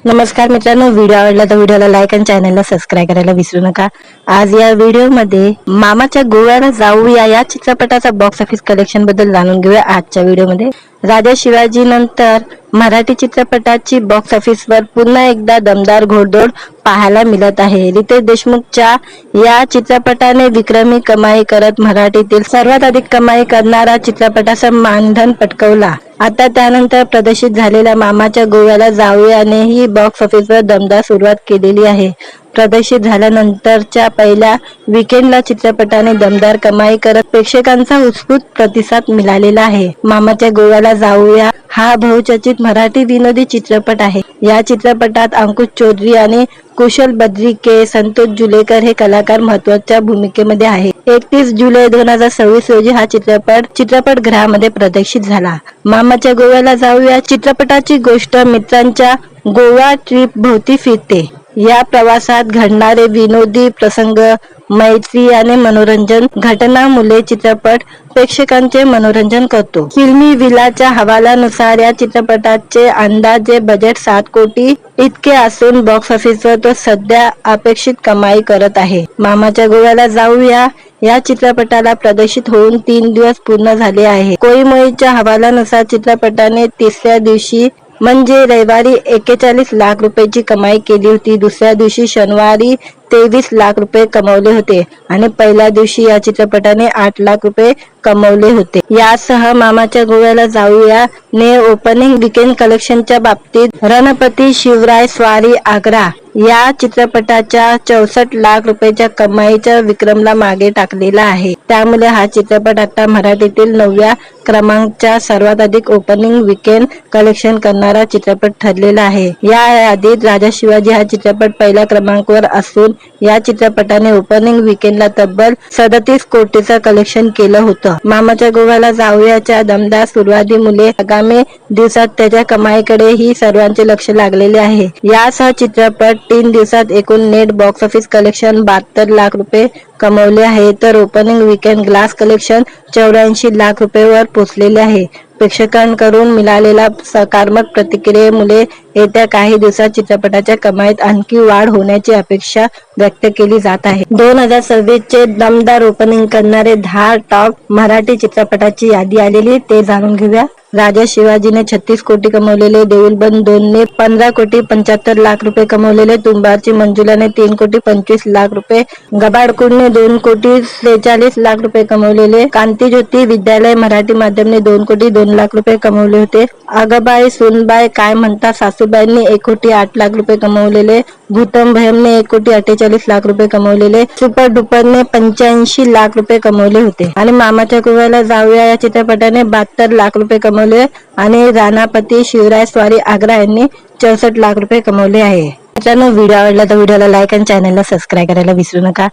नमस्कार मित्रांनो, व्हिडिओ आवडला तर व्हिडिओला लाईक आणि चॅनलला सबस्क्राईब करायला विसरू नका। आज या व्हिडिओमध्ये मामाच्या गोव्याला जाऊया या चित्रपटाचा बॉक्स ऑफिस कलेक्शन बद्दल जाणून घेऊया। आजच्या व्हिडिओमध्ये राजा शिवाजी नंतर मराठी चित्रपटाची बॉक्स ऑफिसवर पुन्हा एकदा दमदार घोडदौड पाहायला मिळत आहे। रितेश देशमुखच्या या चित्रपटाने विक्रमी कमाई करत मराठीतील सर्वात अधिक कमाई करणारा चित्रपटाचा मानधन पटकावला। आता त्यानंतर प्रदर्शित झालेल्या मामाच्या गोव्याला जाऊयानेही बॉक्स ऑफिसवर दमदार सुरुवात केलेली आहे। प्रदर्शित झाल्यानंतरच्या पहिल्या वीकेंडला चित्रपटाने दमदार कमाई करत प्रेक्षकांचा उत्स्फूर्त प्रतिसाद मिळालेला आहे। मामाच्या गोव्याला जाऊया हा बहुचर्चित मराठी विनोदी चित्रपट आहे। या चित्रपटात अंकुश चौधरी आणि कुशल बद्रिके, संतोष जुलेकर हे कलाकार महत्त्वाच्या भूमिकेमध्ये आहे। 31 जुलै 2026 रोजी हा चित्रपटगृहामध्ये प्रदर्शित झाला। मामाच्या गोव्याला जाऊया चित्रपटाची गोष्ट मित्रांच्या गोवा ट्रिप भोवती फिरते। या प्रवासात घडणारे विनोदी प्रसंग, मैत्री आणि मनोरंजन घटनांमुळे चित्रपट प्रेक्षकांचे मनोरंजन करतो। फिल्मी विलाच्या हवालानुसार या चित्रपटाचे अंदाजे बजेट 7 कोटी इतके असून बॉक्स ऑफिसवर तो सध्या अपेक्षित कमाई करत आहे। मामाच्या गोव्याला जाऊया या चित्रपटाला प्रदर्शित होऊन 3 दिवस पूर्ण झाले आहे। कोईमोईच्या हवालानुसार चित्रपटाने तिसऱ्या दिवशी म्हणजे रविवारी 41 लाख रुपयाची कमाई केली होती। दुसऱ्या दिवशी शनिवारी 23 लाख रुपये कमवले होते आणि पहिल्या दिवशी या चित्रपटाने 8 लाख रुपये कमवले होते। यासह मामाच्या गोव्याला जाऊया ने ओपनिंग वीकेंड कलेक्शनच्या बाबतीत रणपती शिवराय स्वारी आग्रा या चित्रपटाच्या 64 लाख रुपयाच्या कमाईच्या विक्रमला मागे टाकलेला आहे। त्यामुळे हा चित्रपट आता मराठीतील 9व्या क्रमांकाचा सर्वात अधिक ओपनिंग वीकेंड कलेक्शन करणारा चित्रपट ठरलेला आहे। या यादीत राजा शिवाजी हा चित्रपट पहिल्या क्रमांकावर असून या चित्रपटाने ओपनिंग वीकेंडला तब्बल 37 कोटीचं कलेक्शन केलं होतं। मामाच्या गोव्याला जाऊयाच्या दमदार सुरुवातीमुळे आगामी दिवसात त्याच्या कमाईकडेही सर्वांचे लक्ष लागलेले आहे। यासह चित्रपट 3 दिवसात एकूण net box office collection 72 lakh रुपये कमवले आहे, तर opening weekend gross collection 84 lakh रुपयेवर पोहोचलेले आहे। प्रेक्षकांकडून मिळालेल्या सकारात्मक प्रतिक्रियेमुळे येत्या काही दिवसात चित्रपटाच्या कमाईत आणखी वाढ होण्याची अपेक्षा व्यक्त केली जात आहे। 2026 चे दमदार ओपनिंग करणारे 10 टॉप मराठी चित्रपटाची यादी आलेली, ते जाणून घेऊया। राजा शिवाजीने 36 कोटी कमवलेले, देऊळ बंद 2 ने 15 कोटी 75 लाख रुपये कमवलेले, तुंबाडची मंजुलाने 3 कोटी 25 लाख रुपये, गबाडकूळने 2 कोटी 43 लाख रुपये कमवलेले, कांतीज्योती विद्यालय मराठी माध्यमने 2 कोटी 2 लाख रुपये कमवले होते, अगबाई सुनबाई काय म्हणता सासूबाईंनी 1 कोटी 8 लाख रुपये कमवलेले, भूतम भयमने 1 कोटी 48 लाख रुपये कमवलेले, सुपर डुपरने 85 लाख रुपये कमवले होते आणि मामाच्या गोव्याला जाऊया या चित्रपटाने 72 लाख रुपये कमवले आणि राणापती शिवराय स्वारी आग्रा यांनी 64 लाख रुपये कमवले आहे। मित्रांनो, व्हिडिओ आवडला तर व्हिडिओला लाईक आणि चॅनलला सबस्क्राईब करायला विसरू नका।